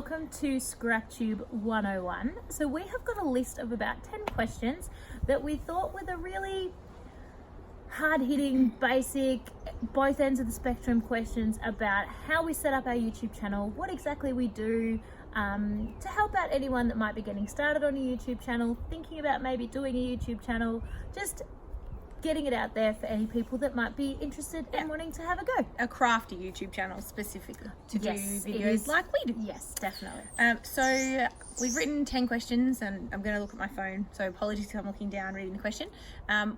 welcome to SCRAPTUBE 101. So we have got a list of about 10 questions that we thought were the really hard-hitting, basic, both ends of the spectrum questions about how we set up our YouTube channel, what exactly we do to help out anyone that might be getting started on a YouTube channel, thinking about maybe doing a YouTube channel, just getting it out there for any people that might be interested in wanting to have a go. A crafty YouTube channel specifically to do Yes, videos like we do. Yes, definitely. So we've written 10 questions and I'm going to look at my phone, so apologies if I'm looking down reading the question.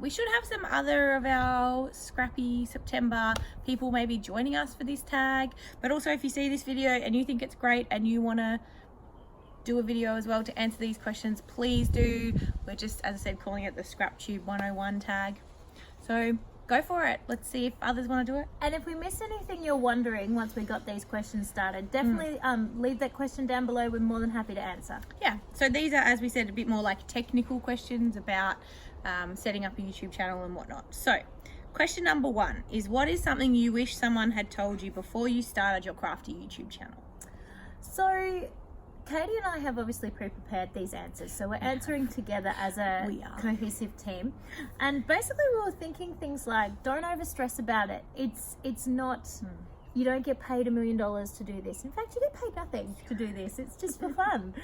We should have some other of our Scrappy September people maybe joining us for this tag, but also if you see this video and you think it's great and you want to do a video as well to answer these questions, please do. We're just, as I said, calling it the SCRAPTUBE 101 tag. So go for it. Let's see if others want to do it. And if we miss anything you're wondering once we got these questions started, definitely leave that question down below. We're more than happy to answer. Yeah, so these are, as we said, a bit more like technical questions about setting up a YouTube channel and whatnot. So question number 1 is, what is something you wish someone had told you before you started your crafty YouTube channel? So Katie and I have obviously pre-prepared these answers, so we're answering together as a cohesive team. And basically we were thinking things like, don't overstress about it. It's not, you don't get paid $1 million to do this. In fact, you get paid nothing to do this. It's just for fun.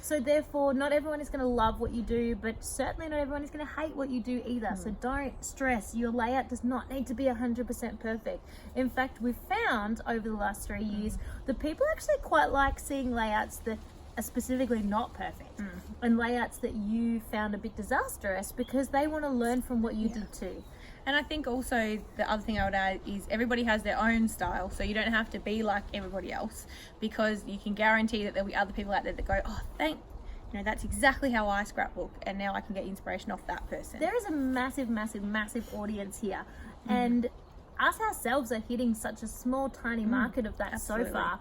So therefore, not everyone is going to love what you do, but certainly not everyone is going to hate what you do either. So don't stress. Your layout does not need to be 100% perfect. In fact, we've found over the last 3 years that people actually quite like seeing layouts that are specifically not perfect and layouts that you found a bit disastrous, because they want to learn from what you did too. And I think also the other thing I would add is everybody has their own style, so you don't have to be like everybody else, because you can guarantee that there'll be other people out there that go, oh, that's exactly how I scrapbook, and now I can get inspiration off that person. There is a massive, massive, massive audience here, and us ourselves are hitting such a small, tiny market of that so far,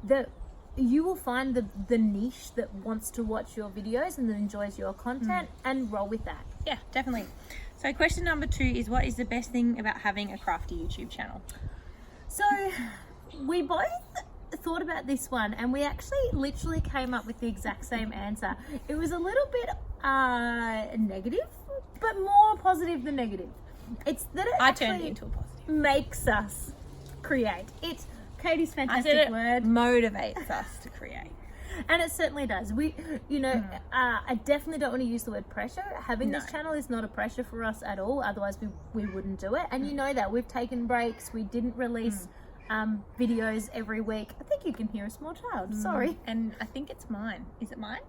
that you will find the niche that wants to watch your videos and that enjoys your content and roll with that. Yeah, definitely. So question number 2 is, what is the best thing about having a crafty YouTube channel? So we both thought about this one and we actually literally came up with the exact same answer. It was a little bit negative, but more positive than negative. It's that it turned it into a positive. Makes us create. It's Katie's fantastic word. Motivates us to create. And it certainly does. We, I definitely don't want to use the word pressure. Having this channel is not a pressure for us at all. Otherwise, we wouldn't do it. And you know that. We've taken breaks. We didn't release videos every week. I think you can hear a small child. Sorry. And I think it's mine. Is it mine?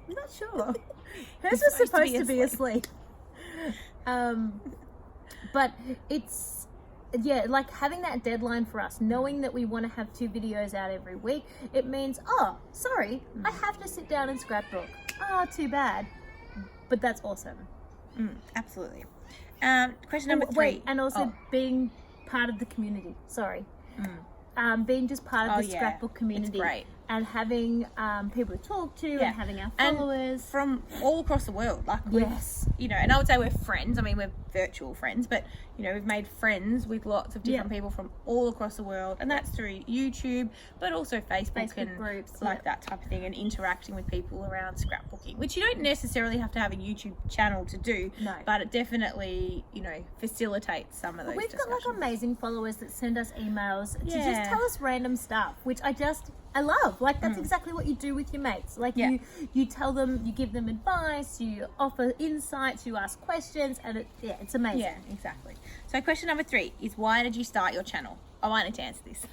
I'm not sure. Hers was supposed to be asleep. But it's... yeah, like having that deadline for us, knowing that we want to have 2 videos out every week, it means, oh, sorry, I have to sit down and scrapbook. Oh, too bad. But that's awesome. Absolutely. Question number 3. Wait, and also being part of the community. Sorry. Being just part of the scrapbook community. It's great. And having people to talk to and having our followers. And from all across the world. Like and I would say we're friends. I mean, we're virtual friends, but, we've made friends with lots of different people from all across the world. And that's through YouTube, but also Facebook and groups, like that type of thing, and interacting with people around scrapbooking, which you don't necessarily have to have a YouTube channel to do, but it definitely, facilitates some of those We've got like amazing followers that send us emails to just tell us random stuff, which I love. Like, that's exactly what you do with your mates. Like, you tell them, you give them advice, you offer insights, you ask questions, and it's amazing. Yeah, exactly. So question number 3 is, why did you start your channel? I wanted to answer this.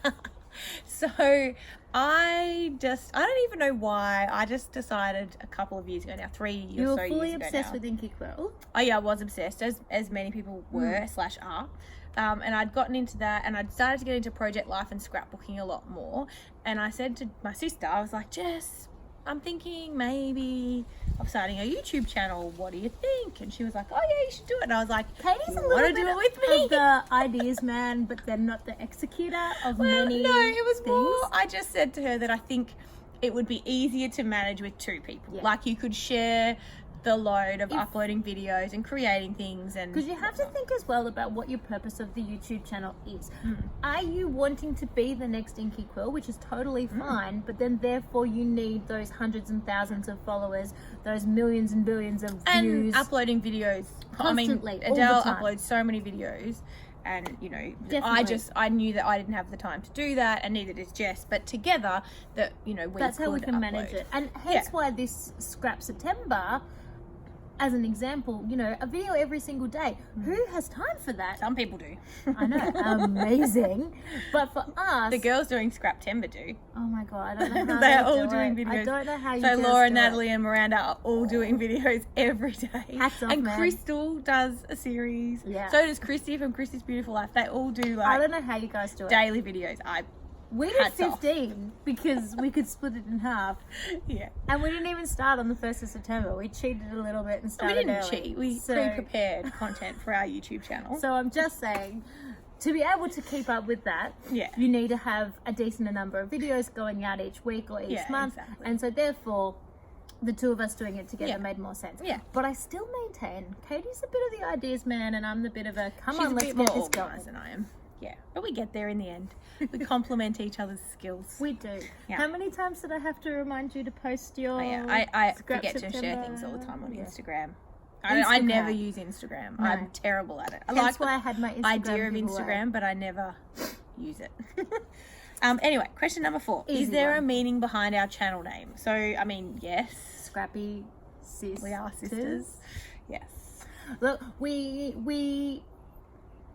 So I don't even know why. I just decided a couple of years ago now, 3 years or so years ago. You were fully obsessed with Inky Quill. Oh yeah, I was obsessed, as many people were / are. And I'd gotten into that, and I'd started to get into project life and scrapbooking a lot more. And I said to my sister, I was like, Jess, I'm thinking maybe of starting a YouTube channel. What do you think? And she was like, oh yeah, you should do it. And I was like, Katie's a little bit of the ideas man, but then not the executor of many it was things. More, I just said to her that I think it would be easier to manage with 2 people. Like, you could share the load of uploading videos and creating things. And because you have to think as well about what your purpose of the YouTube channel is. Are you wanting to be the next Inky Quill, which is totally fine, but then therefore you need those hundreds and thousands of followers, those millions and billions of views, and uploading videos constantly. I mean, Adele uploads so many videos, and you know, I knew that I didn't have the time to do that, and neither does Jess. But together, that you know, that's how we can manage it, and hence why this Scrap September, as an example, you know, a video every single day. Who has time for that? Some people do. I know, amazing. But for us, the girls doing Scraptember do. Oh my god, I don't know how they're all doing videos. I don't know how you. So Laura, Natalie, and Miranda are all doing videos every day. Hats off, and man. Crystal does a series. Yeah. So does Christy from Christy's Beautiful Life. They all do like. I don't know how you guys do it. Daily videos. We did 15 because we could split it in half. Yeah. And we didn't even start on the 1st of September. We cheated a little bit and started We didn't early. cheat. We pre-prepared content for our YouTube channel. So I'm just saying, to be able to keep up with that, you need to have a decent number of videos going out each week or each month. Exactly. And so therefore, the two of us doing it together made more sense. Yeah. But I still maintain, Katie's a bit of the ideas man and I'm the bit of a, She's let's bit get more this going. organised than I am. Yeah, but we get there in the end. We complement each other's skills. We do. Yeah. How many times did I have to remind you to post your I Scrap forget to share September? things all the time on Instagram. Instagram. I never use Instagram. No. I'm terrible at it. I That's like why I had my Instagram idea of giveaway. Instagram, but I never use it. Anyway, question number 4. Easy Is there one. a meaning behind our channel name? So, I mean, yes. Scrappy sis. We are sisters. Yes. Look, we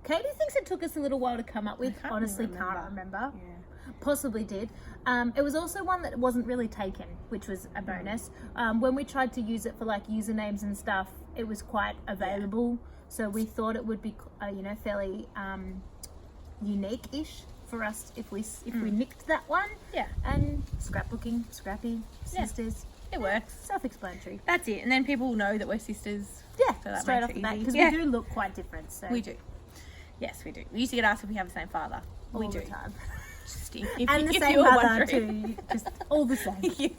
Katie thinks it took us a little while to come up with. Honestly, can't remember. Yeah. Possibly did. It was also one that wasn't really taken, which was a bonus. When we tried to use it for like usernames and stuff, it was quite available. So we thought it would be, you know, fairly unique-ish for us if we nicked that one. Yeah. And scrapbooking, Scrappy, sisters. It works. Self-explanatory. That's it. And then people know that we're sisters. Yeah, So that straight makes off it the bat, easy. because Yeah. we do look quite different. So We do. Yes, we do. We used to get asked if we have the same father. all We the do. time. Just And the if same you were mother wondering. too, just all the same.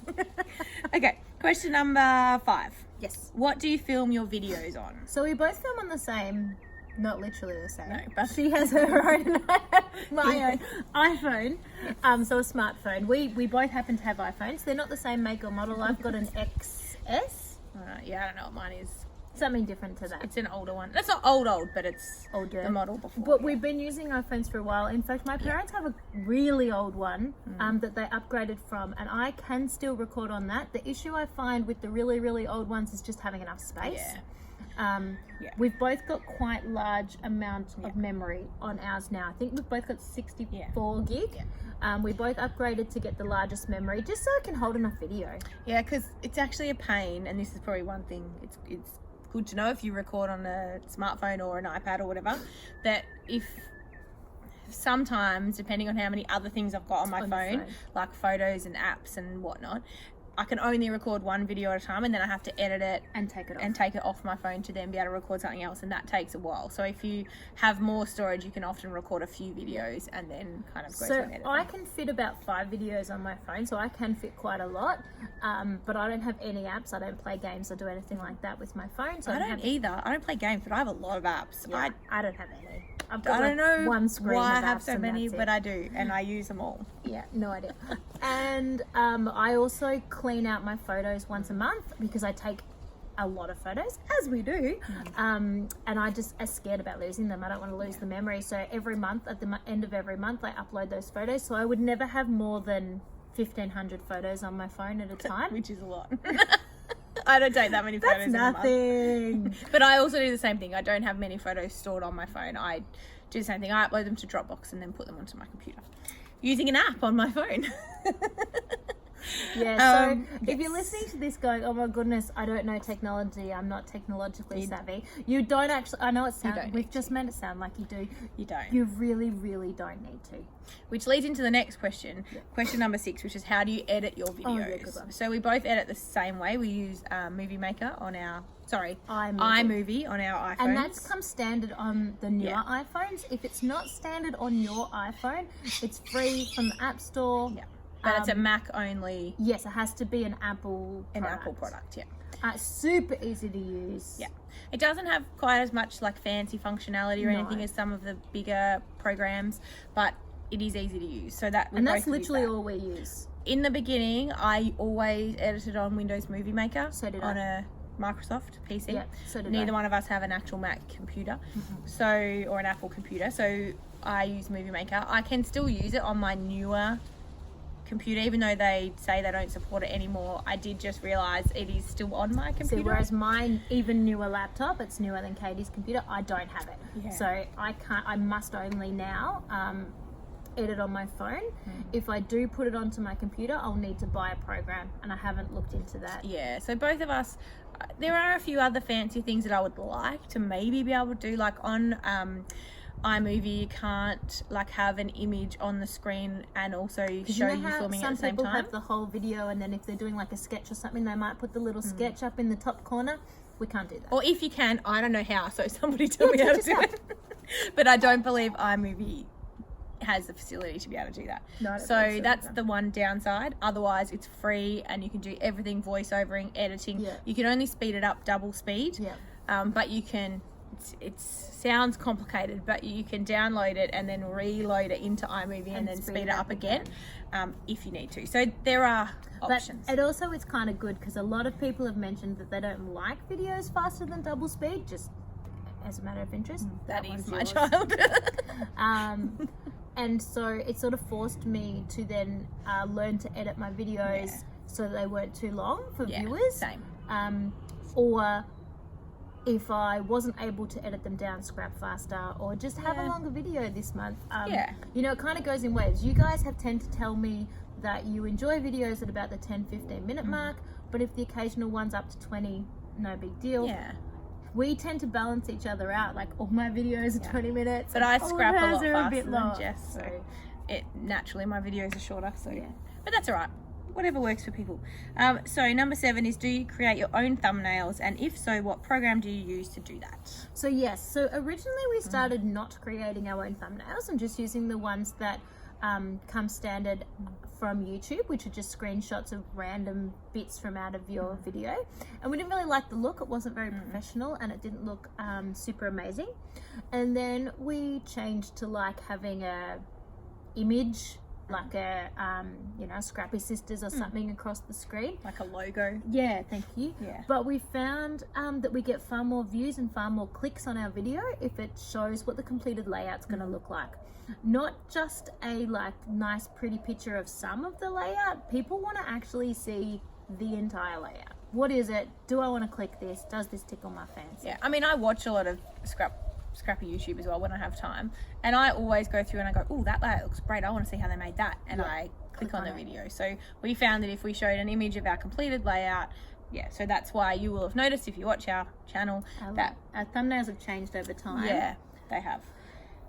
Okay, question number 5. Yes. What do you film your videos on? So we both film on the same, not literally the same. No, but She has her own, my own iPhone, so a smartphone. We both happen to have iPhones. They're not the same make or model. I've got an XS, yeah, I don't know what mine is. something different to that. It's an older one. It's not old, but it's Older. the model before. But we've been using iPhones for a while. In fact, my parents have a really old one that they upgraded from, and I can still record on that. The issue I find with the really, really old ones is just having enough space. We've both got quite large amount of memory on ours now. I think we've both got 64 gig. We both upgraded to get the largest memory just so I can hold enough video. Yeah, because it's actually a pain, and this is probably one thing. It's good to know if you record on a smartphone or an iPad or whatever, that if sometimes, depending on how many other things I've got on my phone, like photos and apps and whatnot, I can only record one video at a time, and then I have to edit it and take it off my phone to then be able to record something else, and that takes a while. So if you have more storage, you can often record a few videos and then kind of go through and edit I them. can fit about 5 videos on my phone, so I can fit quite a lot. But I don't have any apps. I don't play games or do anything like that with my phone. So I don't either. I don't play games, but I have a lot of apps. Yeah, I don't have any. I've got I don't know one screen why I of have apps so and many, that's but it. I do, and I use them all. Yeah, no idea. And I also clean out my photos once a month because I take a lot of photos, as we do. And I just am scared about losing them. I don't want to lose the memory. So every month, at the end of every month, I upload those photos. So I would never have more than 1,500 photos on my phone at a time. Which is a lot. I don't take that many photos in a month. Nothing. But I also do the same thing. I don't have many photos stored on my phone. I do the same thing. I upload them to Dropbox and then put them onto my computer using an app on my phone. Yeah, so if you're listening to this going, oh my goodness, I don't know technology, I'm not technologically savvy, you don't actually, I know it sounds, we've just made it sound like you do. You don't. You really, really don't need to. Which leads into the next question, question number 6, which is how do you edit your videos? Oh, yeah, good one. So we both edit the same way. We use Movie Maker on our, iMovie on our iPhones. And that's come standard on the newer iPhones. If it's not standard on your iPhone, it's free from the App Store. Yeah. But it's a Mac only. Yes, it has to be an Apple product, yeah. Super easy to use. Yeah. It doesn't have quite as much like fancy functionality or anything as some of the bigger programs, but it is easy to use. So that's literally all we use. In the beginning, I always edited on Windows Movie Maker. So did on a Microsoft PC. Yeah, so did Neither one of us have an actual Mac computer, or an Apple computer. So I use Movie Maker. I can still use it on my newer computer, even though they say they don't support it anymore. I did just realize it is still on my computer. So whereas mine, even newer laptop, it's newer than Katie's computer, I don't have it. Yeah. So I must only now edit on my phone. If I do put it onto my computer, I'll need to buy a program, and I haven't looked into that. Yeah, so both of us, there are a few other fancy things that I would like to maybe be able to do, like on iMovie, you can't like have an image on the screen and also show you filming at the same time. Some people have the whole video, and then if they're doing like a sketch or something, they might put the little sketch up in the top corner. We can't do that. Or if you can, I don't know how, so somebody tell me how to do it. But I don't believe iMovie has the facility to be able to do that. So that's the one downside. Otherwise, it's free and you can do everything, voiceovering, editing. Yeah. You can only speed it up double speed. Yeah. But you can, it sounds complicated, but you can download it and then reload it into iMovie and then speed it up again if you need to. So there are options. But it also is kind of good because a lot of people have mentioned that they don't like videos faster than double speed, just as a matter of interest. That is my child. And so it sort of forced me to then learn to edit my videos so that they weren't too long for viewers. Same. Or if I wasn't able to edit them down, scrap faster, or just have a longer video this month. You know, it kind of goes in waves. You guys have tend to tell me that you enjoy videos at about the 10-15 minute mark, but if the occasional one's up to 20, no big deal. Yeah. We tend to balance each other out. Like all my videos are 20 minutes, but I scrap a lot faster than long. Jess, so it naturally my videos are shorter. So but that's all right. Whatever works for people. So number 7 is, do you create your own thumbnails, and if so, what program do you use to do that? So yes, so originally we started not creating our own thumbnails and just using the ones that come standard from YouTube, which are just screenshots of random bits from out of your video, and we didn't really like the look. It wasn't very professional and it didn't look super amazing. And then we changed to like having a image, like a Scrappy Sisters or something across the screen, like a logo. Yeah, thank you. But we found that we get far more views and far more clicks on our video if it shows what the completed layout's going to look like. Not just a like nice pretty picture of some of the layout. People want to actually see the entire layout. What is it? Do I want to click this? Does this tickle my fancy? Yeah, I mean, I watch a lot of Scrappy YouTube as well when I have time, and I always go through and I go, oh, that layout looks great, I want to see how they made that, and I click on the video. So we found that if we showed an image of our completed layout, so that's why you will have noticed if you watch our channel that our thumbnails have changed over time. Yeah, they have.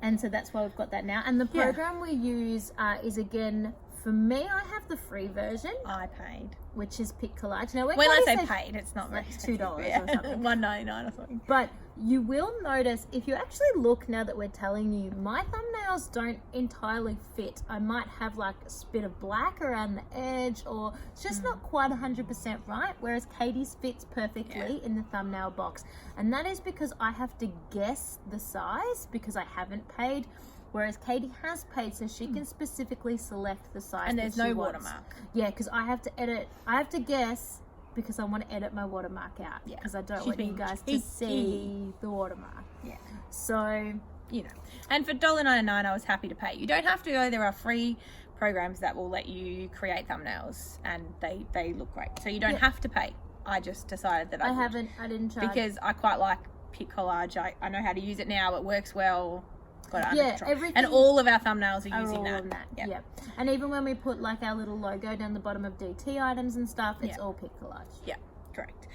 And so that's why we've got that now. And the program we use is, again, for me, I have the free version. I paid. Which is Pic Collage. Now, when I say paid, it's not very expensive. $2 or something. $1.99 or something. But you will notice, if you actually look now that we're telling you, my thumbnails don't entirely fit. I might have like a bit of black around the edge, or it's just not quite 100% right, whereas Katie's fits perfectly in the thumbnail box. And that is because I have to guess the size because I haven't paid, whereas Katie has paid, so she can specifically select the size. And there's no watermark. Yeah, because I have to edit, I have to guess because I want to edit my watermark out. Yeah, because I don't want you guys to see the watermark. Yeah. So, you know. And for $1.99, I was happy to pay. You don't have to go. There are free programs that will let you create thumbnails, and they look great. So you don't have to pay. I just decided that I didn't charge. Because I quite like Pic Collage. I know how to use it now. It works well. Everything, and all of our thumbnails are using that. Yep. And even when we put like our little logo down the bottom of DT items and stuff, it's all Pic Collage. Yeah, correct.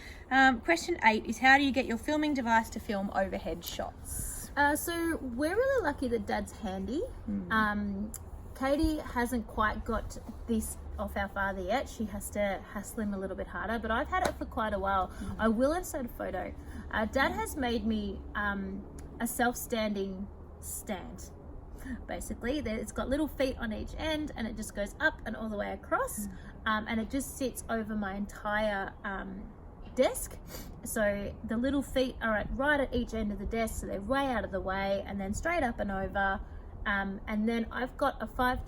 Question 8 is, how do you get your filming device to film overhead shots? So we're really lucky that Dad's handy. Katie hasn't quite got this off our father yet. She has to hassle him a little bit harder, but I've had it for quite a while. I will insert a photo. Dad has made me a self-standing stand. basically. It's got little feet on each end, and it just goes up and all the way across, and it just sits over my entire desk. So the little feet are right at each end of the desk, so they're way out of the way, and then straight up and over. And then I've got a $5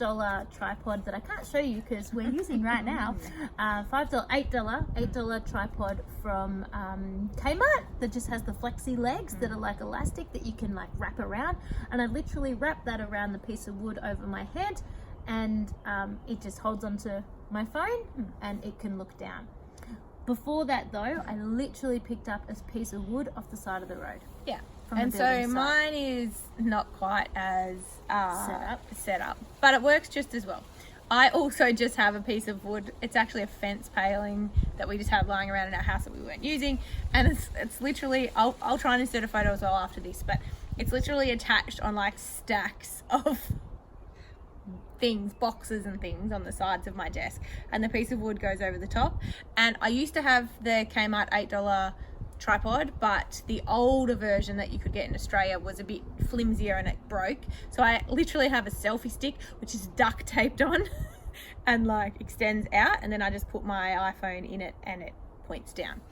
tripod that I can't show you because we're using right now. $8 tripod from Kmart that just has the flexi legs that are like elastic that you can like wrap around. And I literally wrap that around the piece of wood over my head, and it just holds onto my phone and it can look down. Before that though, I literally picked up a piece of wood off the side of the road. Yeah. And so mine is not quite as set up, but it works just as well. I also just have a piece of wood. It's actually a fence paling that we just have lying around in our house that we weren't using. And it's literally, I'll try and insert a photo as well after this, but it's literally attached on like stacks of things, boxes and things on the sides of my desk. And the piece of wood goes over the top. And I used to have the Kmart $8 tripod, but the older version that you could get in Australia was a bit flimsier and it broke, so I literally have a selfie stick which is duct taped on and like extends out, and then I just put my iPhone in it and it points down.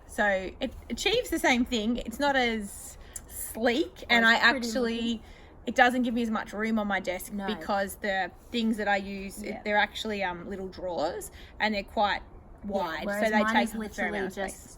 So it achieves the same thing. It's not as sleek, and I actually it doesn't give me as much room on my desk because the things that I use they're actually little drawers and they're quite wide, so they take a fair amount of space.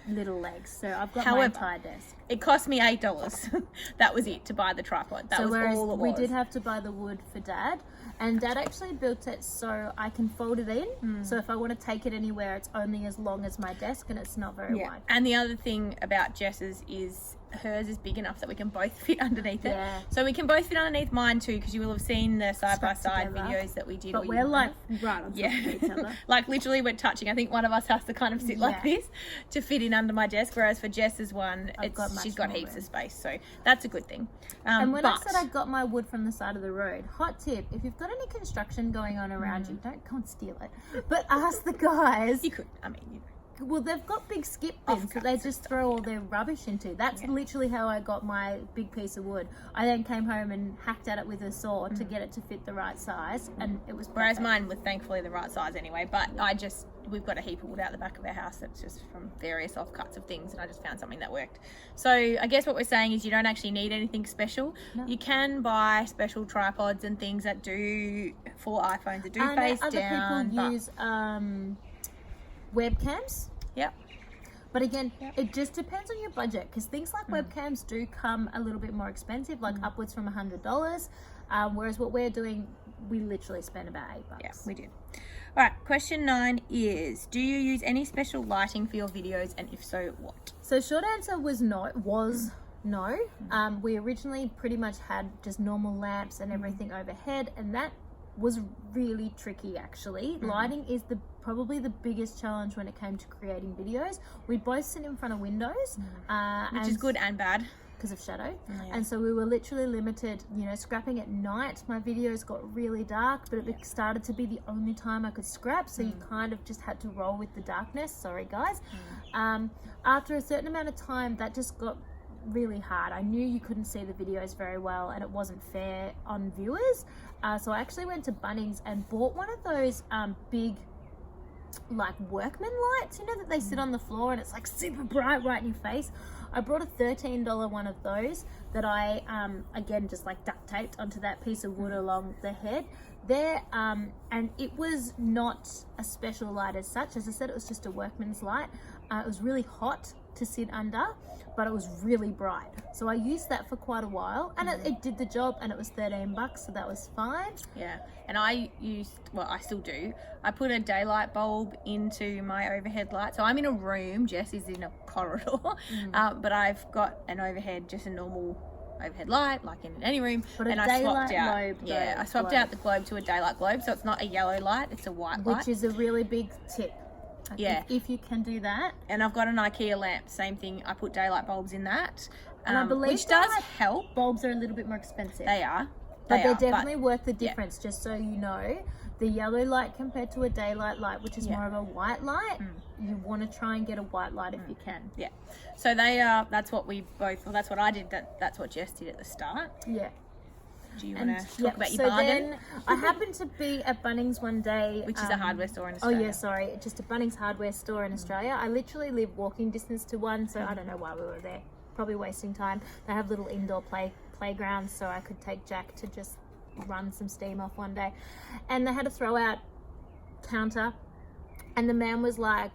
Little legs, so I've got my entire desk. It cost me $8. That was it to buy the tripod. That was all it was. We did have to buy the wood for Dad, and Dad actually built it so I can fold it in. So if I want to take it anywhere, it's only as long as my desk, and it's not very wide. And the other thing about Jess's is hers is big enough that we can both fit underneath it. So we can both fit underneath mine too, because you will have seen the side-by-side videos that we did. But we're like right on top of each other. Like literally we're touching. I think one of us has to kind of sit like this to fit in under my desk, whereas for Jess's one, she's got heaps of space. So that's a good thing. And when I said I got my wood from the side of the road, hot tip, if you've got any construction going on around you, don't go and steal it. But ask the guys. You could, I mean, you know. Well, they've got big skip bins that they just throw all their rubbish into. That's literally how I got my big piece of wood. I then came home and hacked at it with a saw to get it to fit the right size, and it was perfect. Whereas mine was thankfully the right size anyway, but we've got a heap of wood out the back of our house that's just from various offcuts of things, and I just found something that worked. So I guess what we're saying is you don't actually need anything special. You can buy special tripods and things that do for iPhones that do face down. Other people use webcams. But again, it just depends on your budget, because things like webcams do come a little bit more expensive, like upwards from $100. Whereas what we're doing, we literally spent about $8. Yeah, we did. All right, question 9 is, do you use any special lighting for your videos, and if so, what? So short answer was no. We originally pretty much had just normal lamps and everything overhead, and that was really tricky actually. Lighting is probably the biggest challenge when it came to creating videos. We both sit in front of windows, which is good and bad because of shadow. And so we were literally limited, scrapping at night. My videos got really dark, but it started to be the only time I could scrap, so you kind of just had to roll with the darkness. Sorry guys. After a certain amount of time, that just got really hard. I knew you couldn't see the videos very well and it wasn't fair on viewers, so I actually went to Bunnings and bought one of those big like workman lights, that they sit on the floor and it's like super bright right in your face. I brought a $13 one of those that I again just like duct taped onto that piece of wood along the head there, and it was not a special light as such. As I said, it was just a workman's light. It was really hot to sit under, but it was really bright, so I used that for quite a while, and it did the job, and it was $13, so that was fine. And I still do, I put a daylight bulb into my overhead light. So I'm in a room, Jess is in a corridor, but I've got an overhead, just a normal overhead light like in any room, and I swapped out the globe to a daylight globe, so it's not a yellow light, it's a white light, which is a really big tip. If you can do that. And I've got an IKEA lamp, same thing, I put daylight bulbs in that, and I believe which does help. Bulbs are a little bit more expensive. They are, but they're definitely worth the difference. Just so you know, the yellow light compared to a daylight light, which is more of a white light, you want to try and get a white light if you can. So they are, that's what we both, that's what I did, that's what Jess did at the start. Do you want to talk about your bargain? Then I happened to be at Bunnings one day. Which is a hardware store in Australia. Oh, yeah, sorry. Just a Bunnings hardware store in Australia. I literally live walking distance to one, so I don't know why we were there. Probably wasting time. They have little indoor playgrounds, so I could take Jack to just run some steam off one day. And they had a throw-out counter, and the man was like,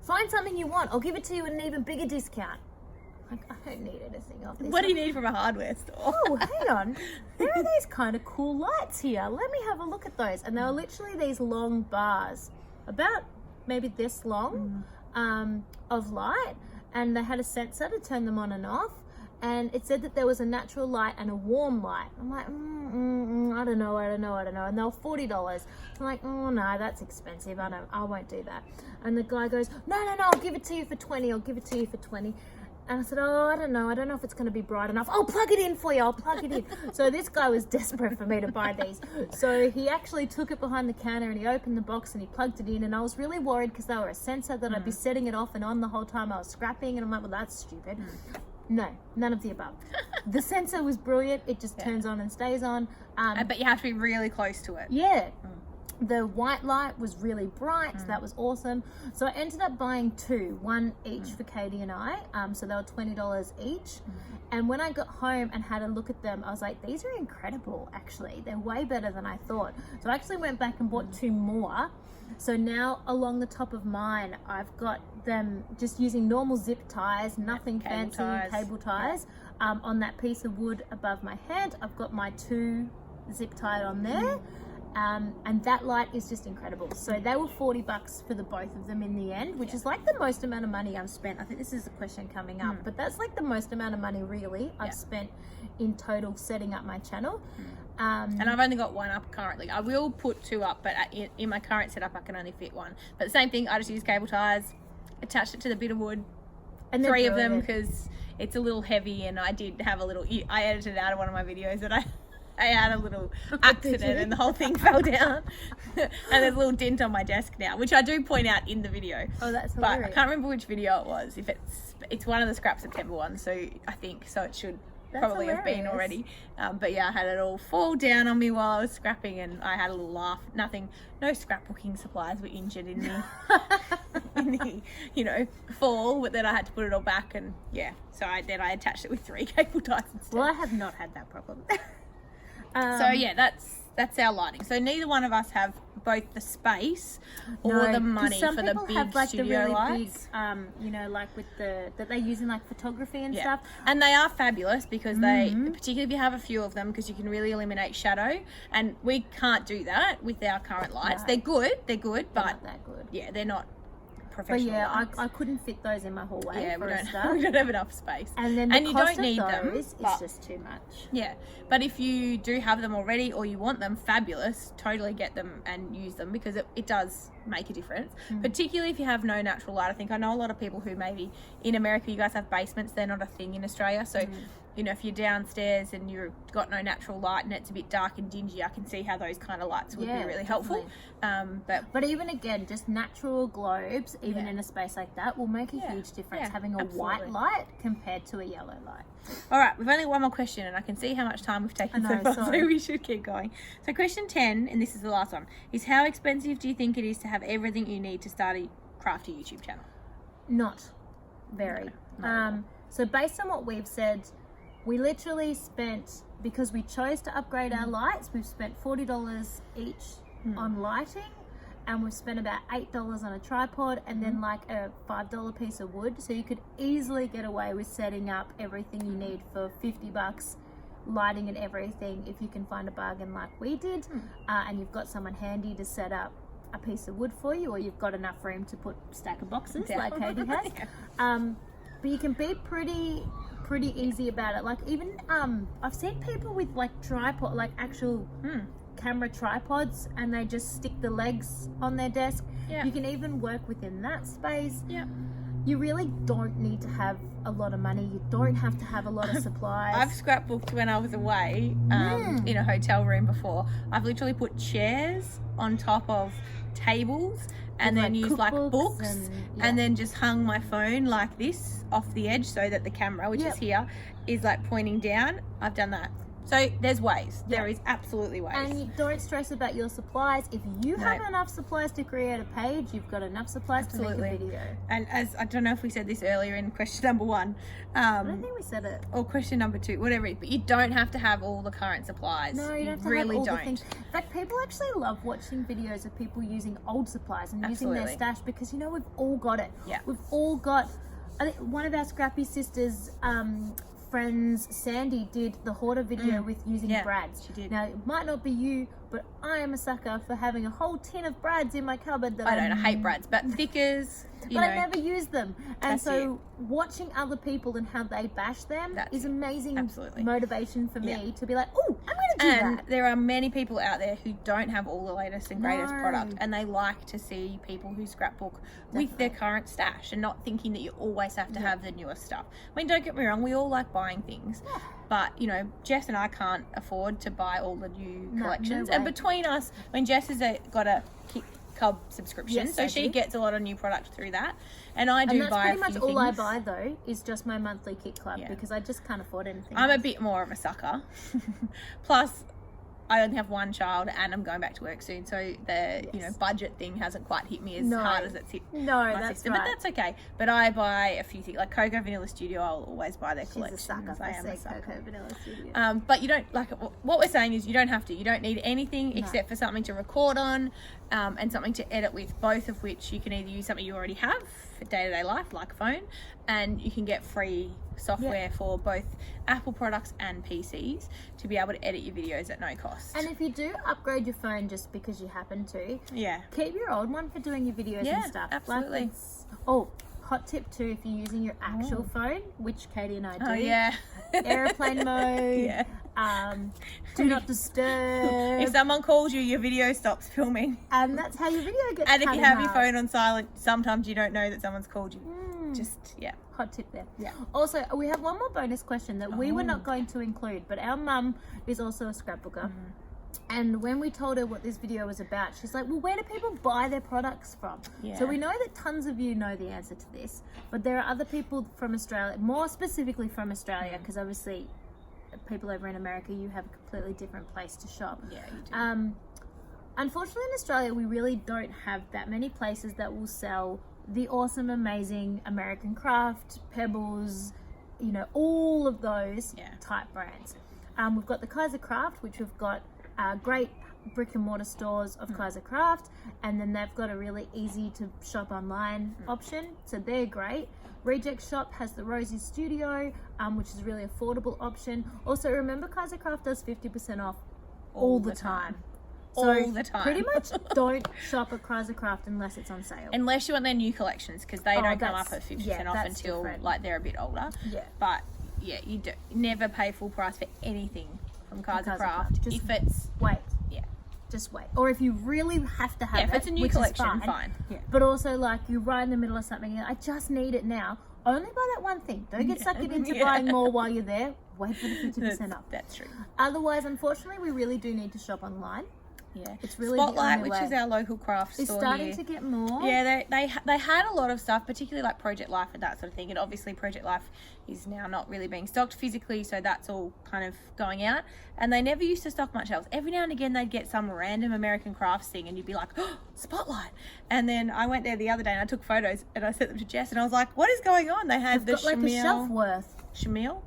find something you want. I'll give it to you at an even bigger discount. Like, I don't need anything off this. What do you need from a hardware store? Oh, hang on. There are these kind of cool lights here. Let me have a look at those. And they were literally these long bars, about maybe this long, of light. And they had a sensor to turn them on and off. And it said that there was a natural light and a warm light. I'm like, I don't know. And they were $40. I'm like, oh no, that's expensive. I won't do that. And the guy goes, no, I'll give it to you for 20. I'll give it to you for 20. And I said, oh, I don't know if it's going to be bright enough. I'll plug it in for you. I'll plug it in. So this guy was desperate for me to buy these. So he actually took it behind the counter and he opened the box and he plugged it in. And I was really worried because they were a sensor that I'd be setting it off and on the whole time I was scrapping. And I'm like, well, that's stupid. No, none of the above. The sensor was brilliant. It just turns on and stays on. But you have to be really close to it. Yeah. The white light was really bright, so that was awesome. So I ended up buying two, one each for Katie and I. So they were $20 each. And when I got home and had a look at them, I was like, these are incredible, actually. They're way better than I thought. So I actually went back and bought two more. So now along the top of mine, I've got them just using normal zip ties, nothing fancy, cable ties. On that piece of wood above my head, I've got my two zip tied on there. And that light is just incredible. So they were $40 for the both of them in the end, which is like the most amount of money I've spent. I think this is a question coming up, but that's like the most amount of money really I've spent in total setting up my channel. And I've only got one up currently. I will put two up, but in my current setup I can only fit one. But the same thing, I just use cable ties, attached it to the bit of wood, and three of them because it's a little heavy, and I did have a little, I edited out of one of my videos that I had a little accident and the whole thing fell down. And there's a little dent on my desk now, which I do point out in the video. Oh, that's hilarious. But I can't remember which video it was. If it's one of the Scrap September ones, so I think so it should probably have been already. But yeah, I had it all fall down on me while I was scrapping, and I had a little laugh. No scrapbooking supplies were injured in the fall, but then I had to put it all back, and so I attached it with 3 cable ties instead. Well, I have not had that problem. So yeah, that's our lighting. So neither one of us have both the space or the money for the big have, like, studio the really lights. Big, like with that they use in like photography and stuff. And they are fabulous because they, particularly if you have a few of them, because you can really eliminate shadow. And we can't do that with our current lights. No. They're good, but not that good. Yeah, they're not But yeah, I couldn't fit those in my hallway. Yeah, for we a start. don't have enough space. And then you don't need them. It's just too much. Yeah, but if you do have them already or you want them, fabulous. Totally get them and use them because it does make a difference. Particularly if you have no natural light. I think I know a lot of people who maybe in America you guys have basements. They're not a thing in Australia, so. If you're downstairs and you've got no natural light and it's a bit dark and dingy, I can see how those kind of lights would be really helpful. But even again, just natural globes, even in a space like that, will make a huge difference having a white light compared to a yellow light. All right, we've only got one more question and I can see how much time we've taken so far, so we should keep going. So question 10, and this is the last one, is how expensive do you think it is to have everything you need to start a crafty YouTube channel? Not very. No. So based on what we've said, we literally spent, because we chose to upgrade our lights, we've spent $40 each on lighting, and we've spent about $8 on a tripod, and then like a $5 piece of wood. So you could easily get away with setting up everything you need for $50, lighting and everything, if you can find a bargain like we did, and you've got someone handy to set up a piece of wood for you, or you've got enough room to put a stack of boxes like Katie has. But you can be pretty easy about it. Like even I've seen people with like tripod, like actual camera tripods, and they just stick the legs on their desk. You can even work within that space. You really don't need to have a lot of money. You don't have to have a lot of supplies. I've scrapbooked when I was away in a hotel room before. I've literally put chairs on top of tables and then used like books and then just hung my phone like this off the edge so that the camera, which is here, is like pointing down. I've done that So there's ways. There is absolutely ways. And you don't stress about your supplies. If you have enough supplies to create a page, you've got enough supplies to make a video. And as I don't know if we said this earlier in question number 1. I don't think we said it. Or question number 2, whatever it is. But you don't have to have all the current supplies. No, you don't have to have all the things. In fact, people actually love watching videos of people using old supplies and using their stash because, you know, we've all got it. Yeah. We've all got... I think one of our Scrappy sisters... friends, Sandy, did the hoarder video with using brads. She did. Now, it might not be you, but I am a sucker for having a whole tin of brads in my cupboard. That I hate brads, but thickers, I never use them. And so watching other people and how they bash them is amazing motivation for me to be like, oh, I'm going to do that. And there are many people out there who don't have all the latest and greatest product, and they like to see people who scrapbook with their current stash and not thinking that you always have to have the newest stuff. I mean, don't get me wrong, we all like buying things, but, you know, Jess and I can't afford to buy all the new collections. And between us, when Jess has got a Cub subscription, so she gets a lot of new product through that, and I do buy a few things. Pretty much all I buy though is just my monthly Kit Club because I just can't afford anything. I'm a bit more of a sucker. Plus, I only have one child, and I'm going back to work soon, so the you know budget thing hasn't quite hit me as hard as it's hit my sister. But that's okay. But I buy a few things like Cocoa Vanilla Studio. I'll always buy their collections. I am a sucker. Cocoa Vanilla Studio. But you don't like what we're saying is you don't have to. You don't need anything except for something to record on, and something to edit with. Both of which you can either use something you already have for day-to-day life, like a phone, and you can get free software for both Apple products and PCs to be able to edit your videos at no cost. And if you do upgrade your phone just because you happen to, keep your old one for doing your videos and stuff. Absolutely. Hot tip too, if you're using your actual phone, which Katie and I do. Oh yeah. Airplane mode. Do not disturb. If someone calls you, your video stops filming. And that's how your video gets And if you have your phone on silent, sometimes you don't know that someone's called you. Hot tip there. Also, we have one more bonus question that we were not going to include, but our mum is also a scrapbooker. And when we told her what this video was about, she's like, well, where do people buy their products from? So we know that tons of you know the answer to this, but there are other people from Australia, more specifically from Australia, because obviously people over in America, you have a completely different place to shop. Yeah, you do. Unfortunately, in Australia, we really don't have that many places that will sell the awesome, amazing American Craft, Pebbles, you know, all of those type brands. We've got the Kaiser Craft, which we've got great brick and mortar stores of Kaiser Craft, and then they've got a really easy to shop online option, so they're great. Reject Shop has the Rosie's Studio, which is a really affordable option. Also, remember Kaiser Craft does 50% off all the time. So all the time. Pretty much don't shop at Kaiser Craft unless it's on sale. Unless you want their new collections, because they don't come up at 50% off until like they're a bit older. But you never pay full price for anything from Kaiser Craft. Just if it's just wait. Or if you really have to have it, if it's a new collection, fine. But also, like, you're right in the middle of something and I just need it now. Only buy that one thing. Don't get sucked into buying more while you're there. Wait for the 50% off. That's true. Otherwise, unfortunately, we really do need to shop online. Yeah, it's really Spotlight, which is our local craft store. It's starting to get more. Yeah, they had a lot of stuff, particularly like Project Life and that sort of thing. And obviously, Project Life is now not really being stocked physically, so that's all kind of going out. And they never used to stock much else. Every now and again, they'd get some random American crafts thing, and you'd be like, "Oh, Spotlight!" And then I went there the other day and I took photos and I sent them to Jess, and I was like, "What is going on?" They had got like a shelf worth. Chamel.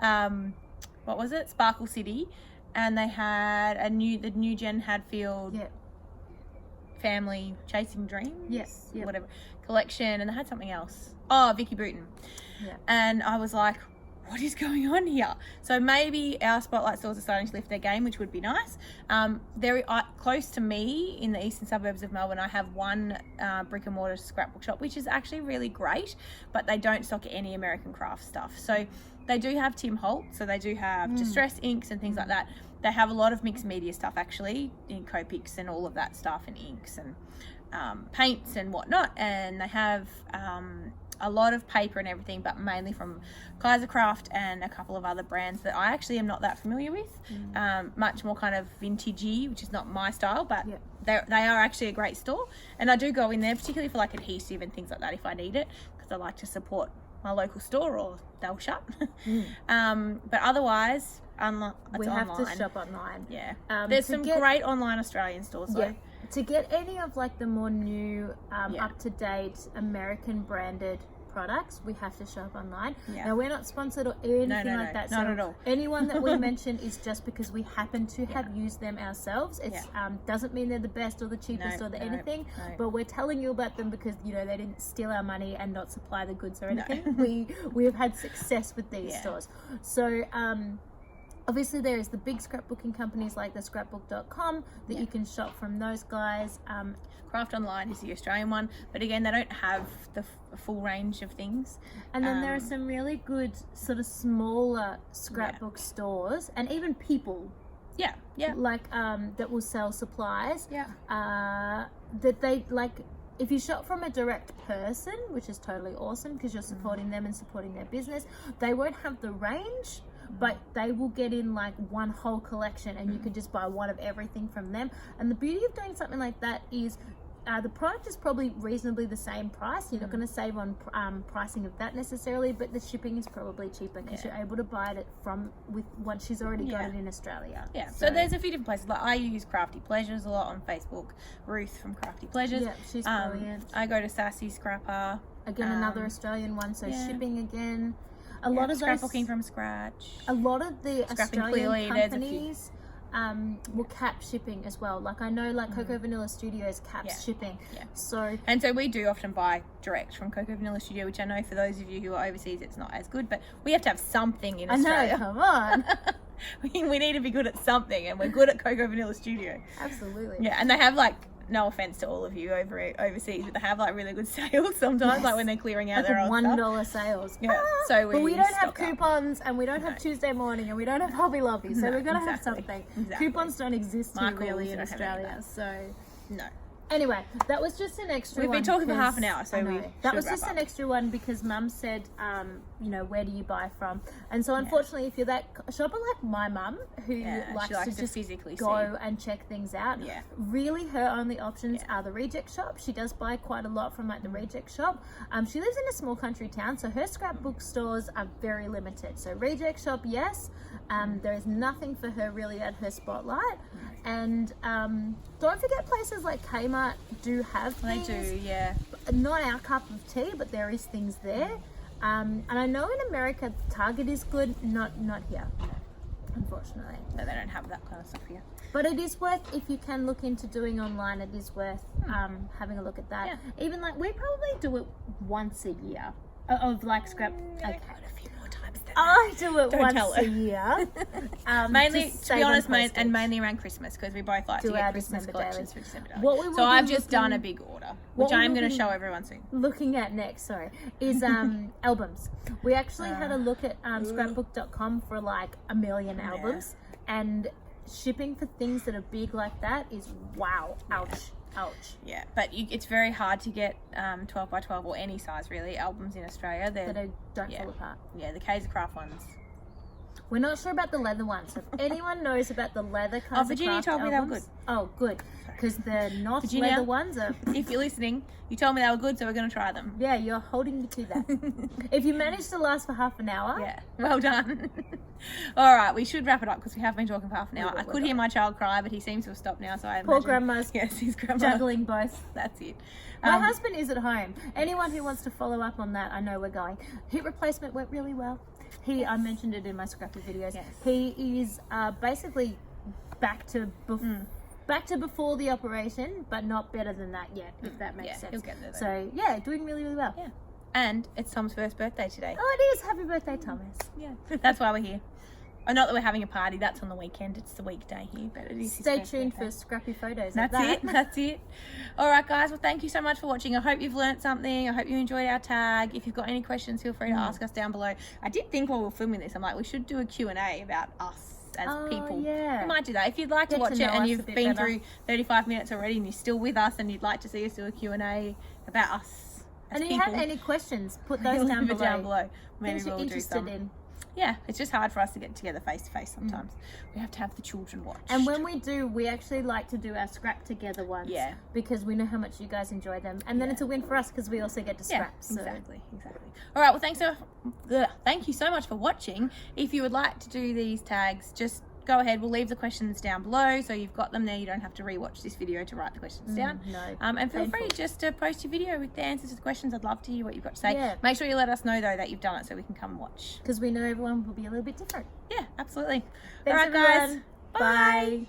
Yeah. What was it? Sparkle City. And they had the new Jen Hadfield family chasing dreams, whatever collection, and they had something else. Oh, Vicky Bruton. And I was like, what is going on here? So maybe our Spotlight stores are starting to lift their game, which would be nice. Very close to me in the eastern suburbs of Melbourne, I have one brick and mortar scrapbook shop, which is actually really great, but they don't stock any American craft stuff. So they do have Tim Holt, so they do have distress inks and things like that. They have a lot of mixed media stuff, actually, in Copics and all of that stuff, and inks and paints and whatnot. And they have a lot of paper and everything, but mainly from Kaiser Craft and a couple of other brands that I actually am not that familiar with. Much more kind of vintagey, which is not my style, but they are actually a great store. And I do go in there, particularly for like adhesive and things like that if I need it, because I like to support my local store or they'll shut. But otherwise, we have to shop online. Yeah. There's some great online Australian stores though. Yeah. To get any of like the more new, up-to-date American branded products, we have to shop online. Now, we're not sponsored or anything like that. Not at all. Anyone that we mention is just because we happen to have used them ourselves. It doesn't mean they're the best or the cheapest anything, but we're telling you about them because, you know, they didn't steal our money and not supply the goods or anything. We have had success with these stores. So, obviously, there is the big scrapbooking companies like the scrapbook.com that you can shop from those guys. Craft Online is the Australian one, but again, they don't have the full range of things. And then there are some really good sort of smaller scrapbook stores and even people. Like that will sell supplies. That they like. If you shop from a direct person, which is totally awesome because you're supporting them and supporting their business, they won't have the range, but they will get in like one whole collection and you can just buy one of everything from them. And the beauty of doing something like that is the product is probably reasonably the same price. You're not going to save on pricing of that necessarily, but the shipping is probably cheaper because you're able to buy it once she's already got it in Australia. So there's a few different places. Like I use Crafty Pleasures a lot on Facebook. Ruth from Crafty Pleasures. Yeah, she's brilliant. I go to Sassy Scrapper. Again, another Australian one. So shipping again. A lot of scrapbooking from scratch. A lot of the Australian companies will cap shipping as well. Like I know, like Cocoa Vanilla Studios caps shipping. So we do often buy direct from Cocoa Vanilla Studio, which I know for those of you who are overseas, it's not as good, but we have to have something in Australia. I know, come on. we need to be good at something, and we're good at Cocoa Vanilla Studio. Absolutely. Yeah, and they have like, no offense to all of you overseas, but they have like really good sales sometimes, like when they're clearing out like their old $1 sales. So but we don't have coupons, and we don't have Tuesday morning, and we don't have Hobby Lobby, so we're gonna have something. Coupons don't exist here really in Australia, so no. Anyway, that was just an extra one. We've been talking for half an hour, so that was just an extra one because Mum said, you know, where do you buy from? And so unfortunately, if you're that shopper like my mum, who likes to just physically go and check things out, really her only options are the reject shop. She does buy quite a lot from like the reject shop. She lives in a small country town, so her scrapbook stores are very limited. So reject shop, yes. There is nothing for her really at her spotlight. And don't forget places like Kmart do have things. They do, Not our cup of tea, but there is things there. And I know in America, Target is good, not here, unfortunately. No, they don't have that kind of stuff here. But it is worth, if you can look into doing online, it is worth having a look at that. Even like, we probably do it once a year of like scrap. Okay. I do it once a year. Mainly, to be honest, mainly around Christmas because we both like to get Christmas collections for December. So I've just done a big order, which I'm going to show everyone soon. Looking at next, is albums. We actually had a look at scrapbook.com for like 1 million albums, and shipping for things that are big like that is wow, ouch. Yeah, but it's very hard to get 12 by 12 or any size really albums in Australia. That don't fall apart. Yeah, the Kaiser Craft ones. We're not sure about the leather ones. So if anyone knows about the leather Kaiser Virginia Craft told me albums, they were good. Oh, good. Because the not leather ones are... If you're listening, you told me they were good, so we're going to try them. Yeah, you're holding me to that. If you manage to last for half an hour... Yeah, well done. All right, we should wrap it up because we have been talking for half an hour. I could hear my child cry, but he seems to have stopped now, so I imagine... Poor grandma's his grandma. juggling both. That's it. My husband is at home. Anyone who wants to follow up on that, I know we're going. Hip replacement went really well. I mentioned it in my Scrappy videos. Yes. He is basically back to before the operation, but not better than that yet, if that makes sense. He'll get there, though. So, yeah, doing really, really well. Yeah. And it's Tom's first birthday today. Oh, it is. Happy birthday, Thomas. Yeah. That's why we're here. Oh, not that we're having a party. That's on the weekend. It's the weekday here, but it is. Stay tuned for Scrappy photos. That's it. All right, guys. Well, thank you so much for watching. I hope you've learnt something. I hope you enjoyed our tag. If you've got any questions, feel free to ask us down below. I did think while we were filming this, I'm like, we should do a Q&A about us as people. Yeah. We might do that. If you'd like to watch it and you've been through 35 minutes already and you're still with us and you'd like to see us do a Q&A about us as and if you have any questions, put those down below. Maybe things you're interested in. yeah, it's just hard for us to get together face to face sometimes. We have to have the children watch. And when we do, we actually like to do our scrap together ones. Yeah. Because we know how much you guys enjoy them. And then it's a win for us because we also get to scrap. Yeah, exactly. All right, well, thank you so much for watching. If you would like to do these tags, just go ahead. We'll leave the questions down below so you've got them there. You don't have to rewatch this video to write the questions down. No. And feel free just to post your video with the answers to the questions. I'd love to hear what you've got to say. Yeah. Make sure you let us know though that you've done it so we can come and watch. Because we know everyone will be a little bit different. Yeah, absolutely. Thanks, all right, everyone. guys. Bye. Bye.